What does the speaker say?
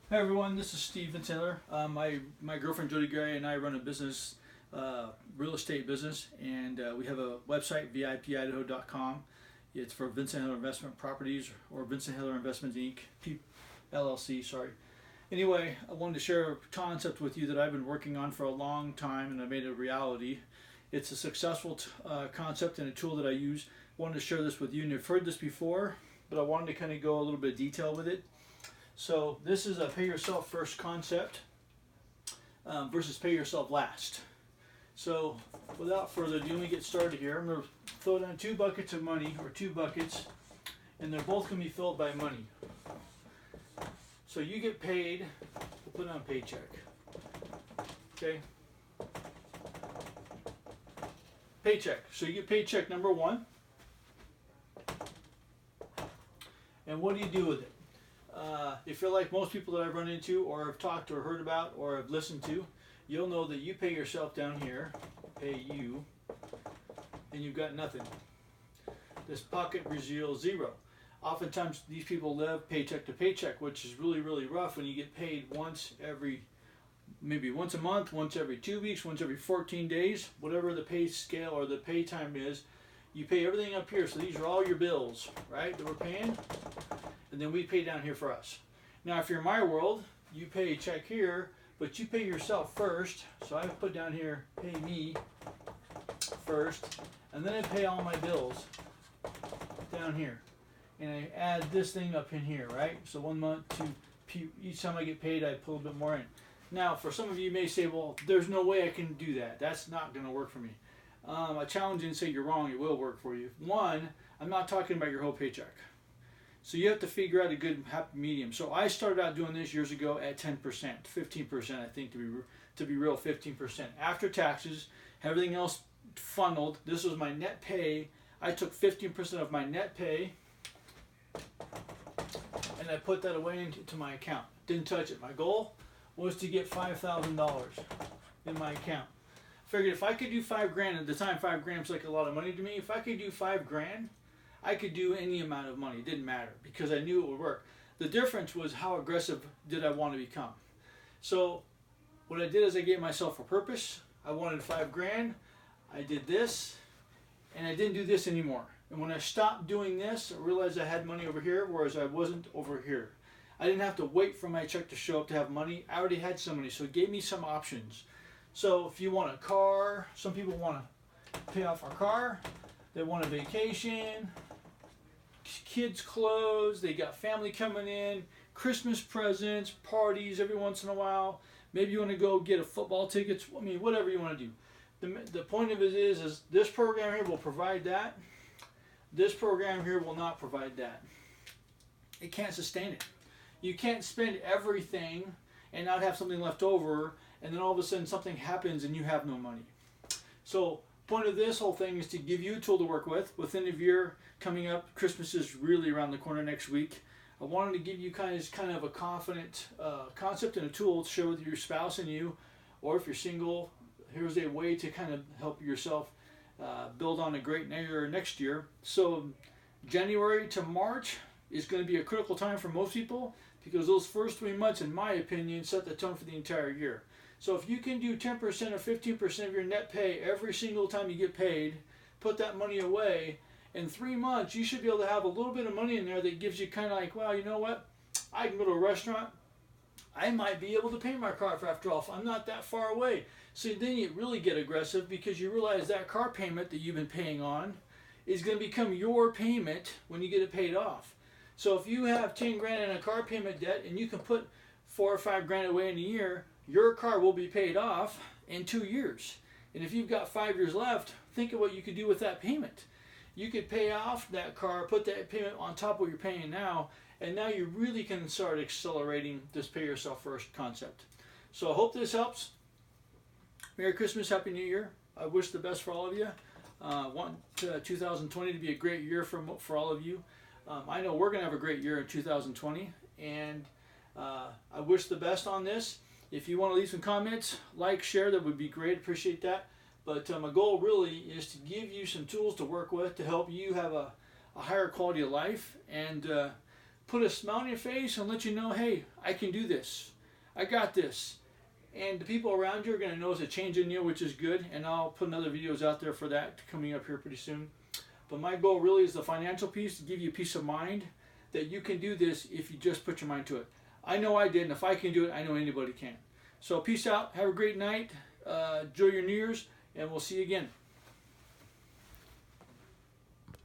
Hi everyone, this is Steve Taylor. My girlfriend Jody Gray and I run a business, real estate business, and we have a website, vipidaho.com. It's for Vincent Hiller Investment Properties or Vincent Hiller Investments Inc. LLC. Sorry. Anyway, I wanted to share a concept with you that I've been working on for a long time, and I made it a reality. It's a successful concept and a tool that I use. I wanted to share this with you, and you've heard this before, but I wanted to kind of go a little bit of detail with it. So this is a pay yourself first concept versus pay yourself last. So without further ado, let me get started here. I'm going to throw down two buckets of money, or two buckets, and they're both going to be filled by money. So you get paid, we'll put on paycheck. Okay? Paycheck. So you get paycheck number one. And what do you do with it? If you're like most people that I've run into or have talked or heard about or have listened to, you'll know that you pay yourself down here, pay you, and you've got nothing. This pocket reveals zero. Oftentimes these people live paycheck to paycheck, which is really, really rough when you get paid maybe once a month, once every 2 weeks, once every 14 days, whatever the pay scale or the pay time is. You pay everything up here, so these are all your bills, right, that we're paying, and then we pay down here for us. Now, if you're in my world, you pay a check here, but you pay yourself first, so I put down here, pay me first, and then I pay all my bills down here. And I add this thing up in here, right? So 1 month, each time I get paid, I put a little bit more in. Now, for some of you may say, well, there's no way I can do that. That's not going to work for me. I challenge you and say you're wrong. It will work for you. One, I'm not talking about your whole paycheck. So you have to figure out a good happy medium. So I started out doing this years ago at 10%, 15%, I think to be real, 15%. After taxes, everything else funneled. This was my net pay. I took 15% of my net pay and I put that away into my account. Didn't touch it. My goal was to get $5,000 in my account. Figured if I could do $5,000 at the time, $5,000 was like a lot of money to me. If I could do $5,000, I could do any amount of money. It didn't matter because I knew it would work. The difference was how aggressive did I want to become. So what I did is I gave myself a purpose. I wanted $5,000. I did this, and I didn't do this anymore. And when I stopped doing this, I realized I had money over here, whereas I wasn't over here. I didn't have to wait for my check to show up to have money. I already had some money, so it gave me some options. So if you want a car, some people want to pay off our car. They want a vacation, kids' clothes, they got family coming in, Christmas presents, parties every once in a while. Maybe you want to go get a football ticket. I mean, whatever you want to do. The point of it is this program here will provide that. This program here will not provide that. It can't sustain it. You can't spend everything and not have something left over, and then all of a sudden something happens and you have no money. So point of this whole thing is to give you a tool to work with. Within a year coming up, Christmas is really around the corner next week. I wanted to give you kind of a confident concept and a tool to share with your spouse and you, or if you're single, here's a way to kind of help yourself build on a great year next year. So January to March is going to be a critical time for most people because those first 3 months, in my opinion, set the tone for the entire year. So if you can do 10% or 15% of your net pay every single time you get paid, put that money away, in 3 months you should be able to have a little bit of money in there that gives you kind of like, well, you know what? I can go to a restaurant. I might be able to pay my car for after all. I'm not that far away. So then you really get aggressive because you realize that car payment that you've been paying on is going to become your payment when you get it paid off. So if you have $10,000 in a car payment debt and you can put $4,000 or $5,000 away in a year, your car will be paid off in 2 years. And if you've got 5 years left, think of what you could do with that payment. You could pay off that car, put that payment on top of what you're paying now, and now you really can start accelerating this pay yourself first concept. So I hope this helps. Merry Christmas, Happy New Year. I wish the best for all of you. Want 2020 to be a great year for all of you. I know we're going to have a great year in 2020, and I wish the best on this. If you want to leave some comments, like, share, that would be great. Appreciate that. But my goal really is to give you some tools to work with to help you have a higher quality of life and put a smile on your face and let you know, hey, I can do this. I got this. And the people around you are going to notice a change in you, which is good. And I'll put another videos out there for that coming up here pretty soon. But my goal really is the financial piece, to give you peace of mind that you can do this if you just put your mind to it. I know I did, and if I can do it, I know anybody can. So peace out. Have a great night. Enjoy your New Year's, and we'll see you again.